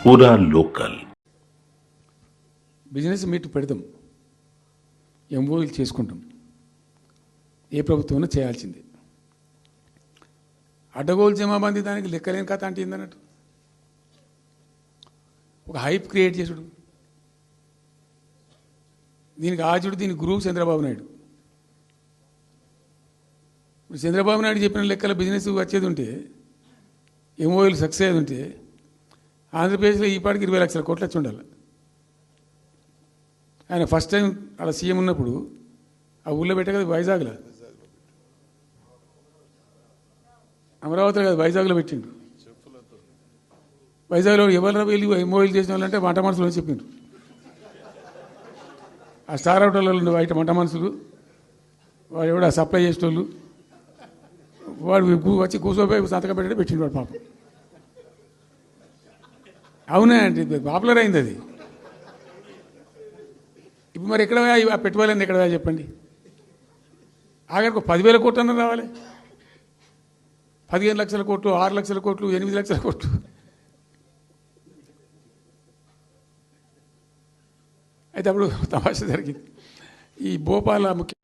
पूरा local business meet పెడదాం, ఎంఓయూలు చేసుకుంటాం. ఏ ప్రభుత్వం చేయాల్సిందే. అడ్డగోలు జమాబందీ దానికి లెక్కలేని కథ అంటే ఏందన్నట్టు ఒక హైప్ క్రియేట్ చేసుడు, దీనికి ఆజుడు, దీనికి గురువు చంద్రబాబు నాయుడు. ఇప్పుడు చంద్రబాబు నాయుడు చెప్పిన లెక్కల బిజినెస్ వచ్చేది ఉంటే, ఎంఓయూలు సక్సెస్ అయ్యేది ఉంటే ఆంధ్రప్రదేశ్లో ఈ పాటికి 20 లక్షల కోట్లు వచ్చి ఉండాలి. ఆయన ఫస్ట్ టైం అలా సీఎం ఉన్నప్పుడు ఆ ఊళ్ళో పెట్టే కదా, వైజాగ్లో, అమరావతిలో కదా, వైజాగ్లో పెట్టిండు. వైజాగ్లో ఎవరు వెళ్ళి ఎంఓయూలు చేసిన వాళ్ళంటే వంట మనుషులు అని చెప్పిండ్రు. ఆ స్టార్ హోటల్లో ఉండే బయట వంట మనుషులు, వాడు ఎవడ సప్లై చేసేటోళ్ళు, వాడు వచ్చి కూర్చోపోయి సంతకం పెట్టే పెట్టిండు వాడు పాపం. అవునా అంటే పాపులర్ అయింది అది. ఇప్పుడు మరి ఎక్కడ ఆ పెట్టుబడులన్నీ ఎక్కడ చెప్పండి. ఆఖరికి 10,000 కోట్లు అన్న రావాలి, 15 లక్షల కోట్లు, 6 లక్షల కోట్లు, 8 లక్షల కోట్లు. అయితే అప్పుడు తమాషా జరిగింది. ఈ భోపాల ముఖ్య